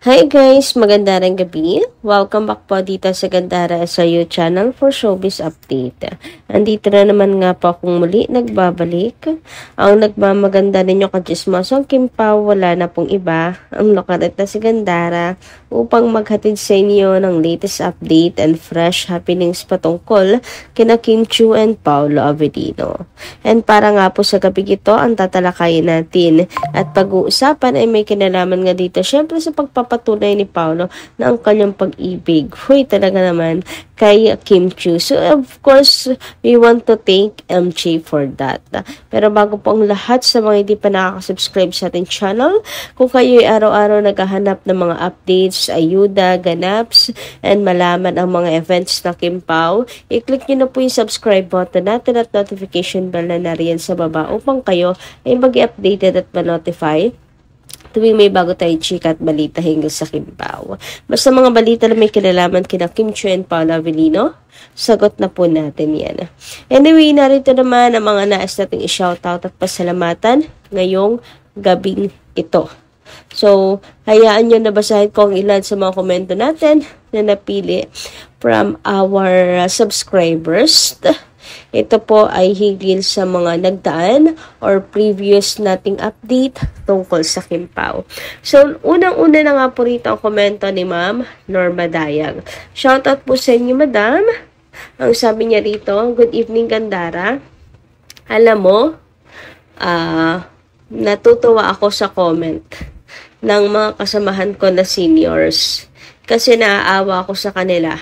Hi guys! Magandang gabi. Welcome back po dito sa Gandara SRU channel for showbiz update. Andito na naman nga po akong muli nagbabalik. Ang nagmamaganda ninyo kachismosong Kim Pao, wala na pong iba. Ang lokaret na si Gandara upang maghatid sa inyo ng latest update and fresh happenings patungkol kina Kim Chiu and Paolo Avellino. And para nga po sa gabi ito, ang tatalakayin natin at pag-uusapan ay may kinalaman nga dito syempre sa pagpapatunay ni Paolo na ang kanyang pag-ibig. Huy, talaga naman kay Kim Chiu. So, of course, we want to thank MJ for that. Pero bago po ang lahat sa mga hindi pa nakaka-subscribe sa ating channel, kung kayo ay araw-araw naghahanap ng mga updates, ayuda, ganaps, and malaman ang mga events na Kim Pao, i-click nyo na po yung subscribe button natin at notification bell na nariyan sa baba upang kayo ay mag-updated at ma-notify tuwing may bago tayong chika at balita hinggil sa Kim Pao. Basta mga balita na may kinalaman kina Kim Chiu and Paolo Avellino, sagot na po natin yan. Anyway, narito naman ang mga nais nating i-shoutout at pasalamatan ngayong gabing ito. So, hayaan nyo na basahin ko ang ilan sa mga komento natin na napili from our subscribers. Ito po ay higil sa mga nagdaan or previous nating update tungkol sa Kim Pao. So, unang-una na nga po rito ang komento ni Ma'am Norma Dayag. Shoutout po sa inyo, Madam. Ang sabi niya rito, good evening, Gandara. Alam mo, natutuwa ako sa comment ng mga kasamahan ko na seniors kasi naaawa ako sa kanila.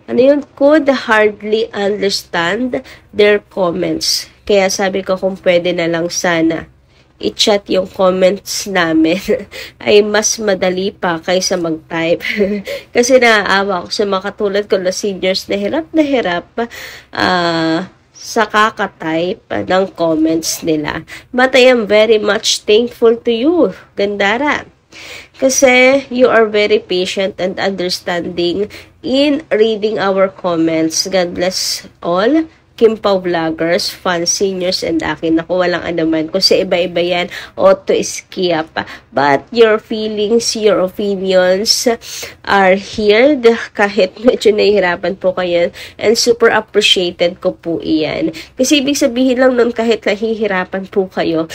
Ano yun? Could hardly understand their comments. Kaya sabi ko kung pwede na lang sana i-chat yung comments namin ay mas madali pa kaysa mag-type. Kasi naaawa ako sa mga katulad ko na seniors na hirap sa kaka-type ng comments nila. But I am very much thankful to you, Gandara. Kasi you are very patient and understanding in reading our comments. God bless all Kim Pao vloggers, fans, seniors, and akin. Ako, walang anuman. Kung sa iba-iba yan, auto skip. But your feelings, your opinions are here. Kahit medyo nahihirapan po kayo. And super appreciated ko po iyan. Kasi ibig sabihin lang nun kahit nahihirapan po kayo,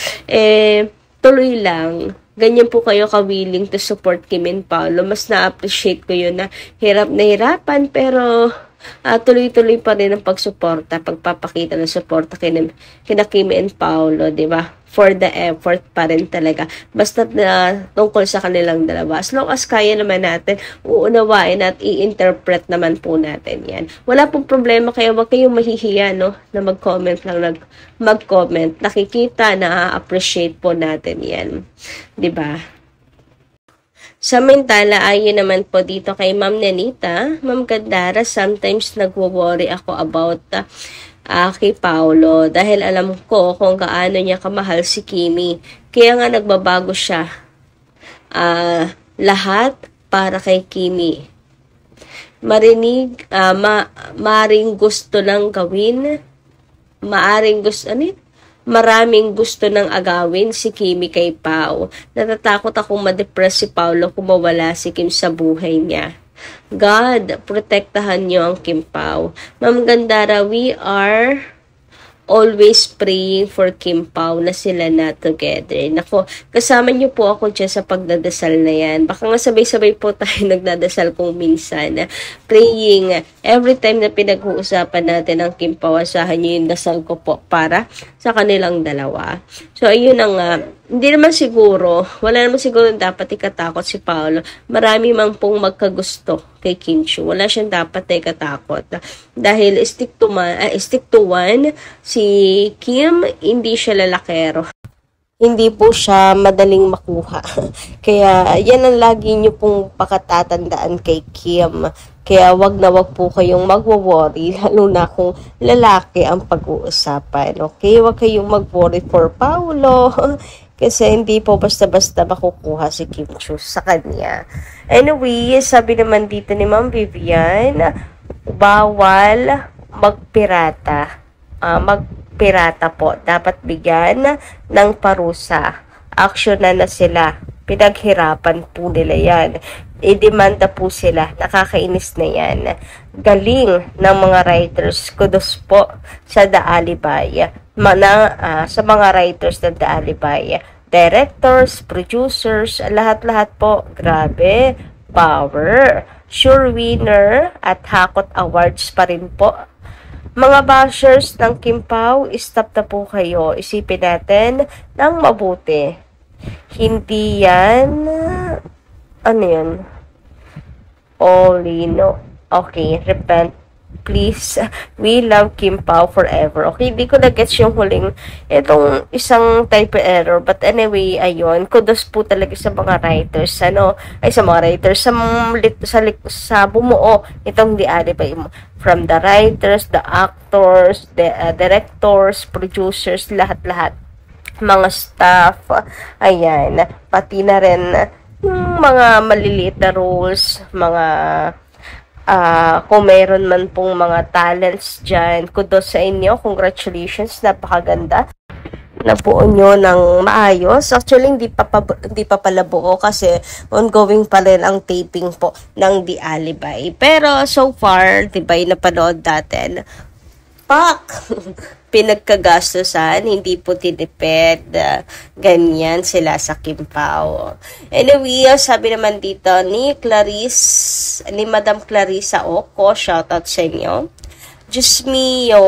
tuloy lang. Ganyan po kayo ka-willing to support Kim and Paolo. Mas na-appreciate ko yun na hirapan pero tuloy-tuloy pa rin ang pagsuporta, pagpapakita ng suporta kina Kim and Paolo, di ba? For the effort pa rin talaga. Basta tungkol sa kanilang dalawa. As long as kaya naman natin, uunawain at i-interpret naman po natin yan. Wala pong problema, kaya wag kayong mahihiya, no? Na mag-comment lang, mag-comment. Nakikita, na-appreciate po natin yan. Diba? Samantala, ayon naman po dito kay Ma'am Nenita, Ma'am Gandara, sometimes nagwo-worry ako about kay Paolo dahil alam ko kung gaano niya kamahal si Kimi. Kaya nga nagbabago siya. Lahat para kay Kimi. Maring gusto lang gawin. Maraming gusto nang agawin si Kimi kay Pao. Natatakot akong ma-depress si Paolo kung mawala si Kim sa buhay niya. God, protektahan niyo ang Kim Pao. Ma'am Gandara, we are always praying for Kim Pao na sila na together. Nako, kasama niyo po ako dyan sa pagdadasal na yan. Baka nga sabay-sabay po tayo nagdadasal kung minsan. Praying, every time na pinag-uusapan natin ang Kim Pao, asahan niyo yung dasal ko po para sa kanilang dalawa. So, ayun ang hindi naman siguro, wala naman siguro dapat ikatakot si Paolo. Marami mang pong magkagusto kay Kim Chiu. Wala siyang dapat na ikatakot. Dahil stick to one, si Kim, hindi siya lalakero. Hindi po siya madaling makuha. Kaya yan ang lagi niyo pong pakatatandaan kay Kim. Kaya wag na wag po kayong magwo-worry, lalo na kung lalaki ang pag-uusapan. Okay? Wag kayong mag-worry for Paolo. Kasi hindi po basta-basta makukuha si Kim Chiu sa kanya. Anyway, sabi naman dito ni Ma'am Vivian, bawal magpirata. Magpirata po. Dapat bigyan ng parusa. Action na sila. Pinaghirapan po nila yan. I-demanda po sila. Nakakainis na yan. Galing ng mga writers. Kudos po sa The Alibay. Sa mga writers ng The Alibay. Directors, producers, lahat-lahat po. Grabe. Power. Sure winner at Hakot Awards pa rin po. Mga bashers ng Kim Pao, stop na po kayo. Isipin natin ng mabuti. Hindi yan, ano yun? Olino. Okay, repent. Please, we love Kim Pao forever. Okay, di ko na-gets yung huling, itong isang type error. But anyway, ayun, kudos po talaga sa mga writers, sa bumuo itong The Alibay mo. From the writers, the actors, the directors, producers, lahat-lahat. Mga staff, ayan, pati na rin yung mga maliliit na roles, mga kung meron man pong mga talents dyan, kudos sa inyo, congratulations, napakaganda. Nabuo nyo ng maayos. Actually, hindi pa pala buo kasi ongoing pa rin ang taping po ng The Alibay. Pero so far, diba yung napanood natin, pinagkagastusan, hindi po tinipid, ganyan sila sa Kim Pao. Anyway, sabi naman dito ni Madam Clarissa Oco, shoutout sa inyo. Diyos mio,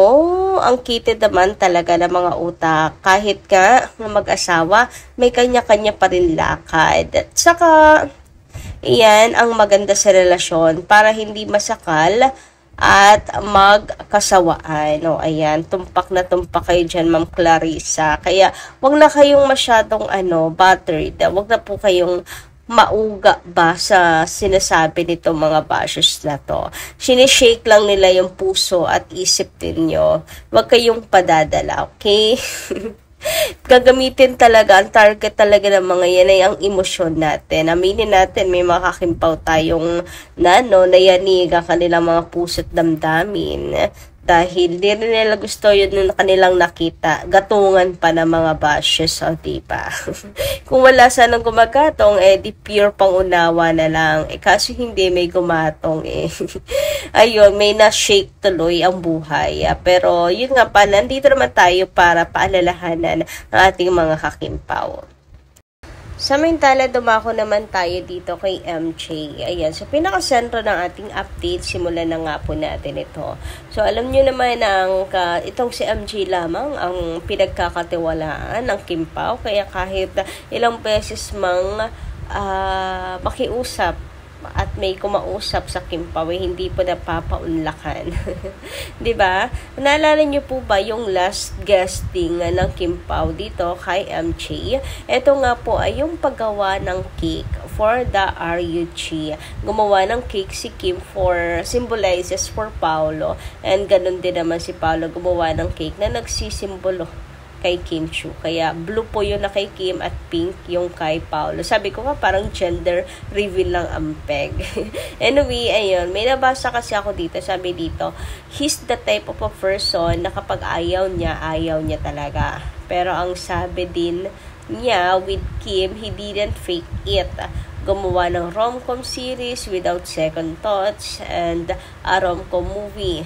ang kitid naman talaga ng mga utak. Kahit ka mag-asawa, may kanya-kanya pa rin lakad. At saka, iyan ang maganda sa relasyon para hindi masakal at magkasawaan. O, ayan, tumpak na tumpak kayo dyan, Ma'am Clarissa. Kaya, wag na kayong masyadong, buttered. Wag na po kayong mauga ba sa sinasabi nito mga bashers na to. Sinishake lang nila yung puso at isip ninyo. Wag kayong padadala, okay? Gagamitin talaga, ang target talaga ng mga yan ay ang emosyon natin. Aminin natin, may makakimpaw tayong nayanig ang kanilang mga puso't damdamin. Dahil di rin nila gusto yun ng kanilang nakita. Gatungan pa ng mga bashes, o diba? Kung wala sanang gumagatong, di pure pangunawa na lang. Kaso hindi may gumatong Ayun, may na-shake tuloy ang buhay. Pero yun nga pala, nandito naman tayo para paalalahanan ang ating mga kakimpaw. Samantala, dumako naman tayo dito kay MJ. Ayan, so pinakasentro ng ating update, simulan na nga po natin ito. So, alam nyo naman itong si MJ lamang ang pinagkakatiwalaan ng Kim Pao. Kaya kahit ilang beses makiusap at may kumausap sa Kim Pao, hindi po napapaunlakan. Diba? Naalala niyo po ba yung last guesting ng Kim Pao dito kay MJ? Ito nga po ay yung paggawa ng cake for the RUG. Gumawa ng cake si Kim symbolizes for Paolo, and ganun din naman si Paolo gumawa ng cake na nagsisimbolo kay Kim Chiu. Kaya blue po yun na kay Kim at pink yung kay Paolo. Sabi ko nga parang gender reveal lang ang peg. Anyway, ayun, may nabasa kasi ako dito. Sabi dito, he's the type of a person na kapag ayaw niya talaga. Pero ang sabi din niya with Kim, he didn't fake it. Gumawa ng rom-com series without second thoughts and a rom-com movie.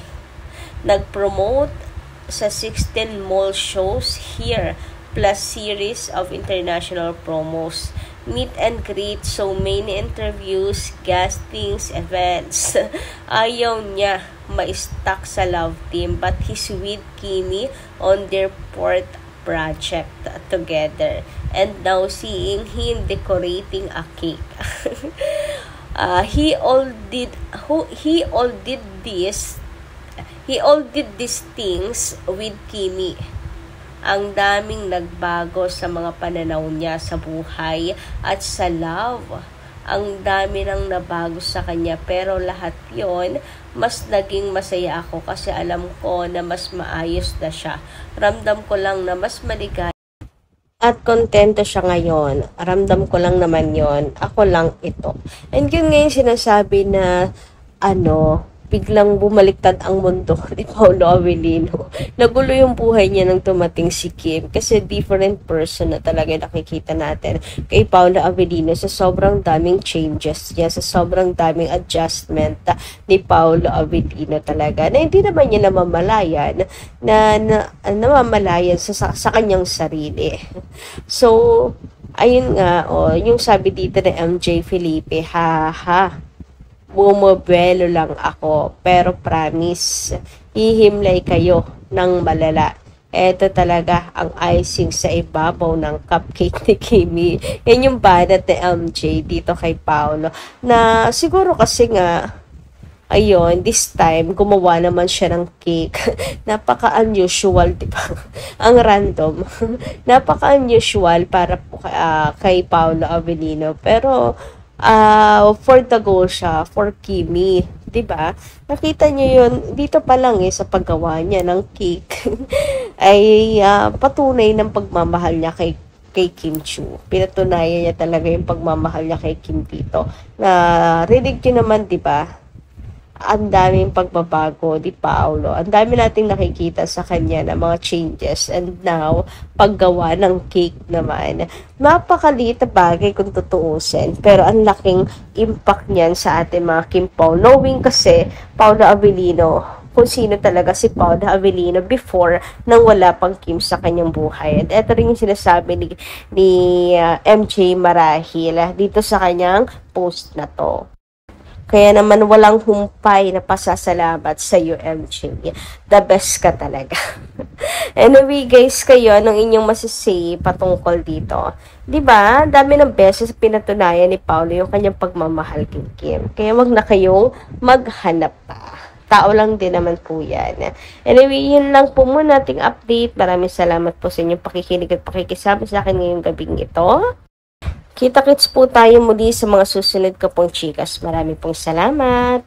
Nag-promote sa 16 mall shows here, plus series of international promos, meet and greet, so many interviews, castings, events. Ayaw niya ma-stuck sa love team, but he's with Kimi on their fourth project together, and now seeing him decorating a cake. He all did these things with Kimi. Ang daming nagbago sa mga pananaw niya sa buhay at sa love. Ang dami nang nabago sa kanya, pero lahat yon mas naging masaya ako kasi alam ko na mas maayos na siya. Ramdam ko lang na mas maligaya at kontento siya ngayon. Ramdam ko lang naman yon. Ako lang ito. And yun ngayon sinasabi na biglang bumaliktad ang mundo ni Paolo Avellino. Nagulo yung buhay niya nang tumating si Kim kasi different person na talaga nakikita natin kay Paolo Avellino sa sobrang daming changes niya, sa sobrang daming adjustment ni Paolo Avellino talaga na hindi naman niya namamalayan namamalayan sa kanyang sarili. So, ayun nga, yung sabi dito ni MJ Felipe, bumobelo lang ako, pero promise, hihimlay kayo ng malala. Ito talaga ang icing sa ibabaw ng cupcake ni Kimi. Yan yung banat ni MJ dito kay Paolo. Na siguro kasi nga, ayun, this time, gumawa naman siya ng cake. Napaka-unusual, di ba? Ang random. Napaka-unusual para kay Paolo Avellino. Pero, for the goal siya, for Kimi, 'di ba? Nakita niyo 'yun dito pa lang sa paggawa niya ng cake. Ay patunay ng pagmamahal niya kay Kim Chu. Pinatunayan niya talaga yung pagmamahal niya kay Kim dito. Na rinig niyo naman, 'di ba? Ang daming pagbabago di Paolo. Ang dami nating nakikita sa kanya na mga changes. And now, paggawa ng cake naman. Napakaliit na bagay kung tutuusin. Pero ang laking impact niyan sa ating mga Kim Pao. Knowing kasi, Paolo Avellino, kung sino talaga si Paolo Avellino before nang wala pang Kim sa kanyang buhay. At ito rin yung sinasabi ni MJ Marahil dito sa kanyang post na to. Kaya naman walang humpay na pasasalamat sa UMJ. The best ka talaga. Anyway guys, kayo, anong inyong masasay patungkol dito? Diba? Dami ng beses pinatunayan ni Paolo yung kanyang pagmamahal kay Kim. Kaya wag na kayong maghanap pa. Tao lang din naman po yan. Anyway, yun lang po muna ating update. Maraming salamat po sa inyong pakikinig at pakikisama sa akin ngayong gabing ito. Kita-kits po tayo muli sa mga susunod ko pong chikas. Maraming pong salamat.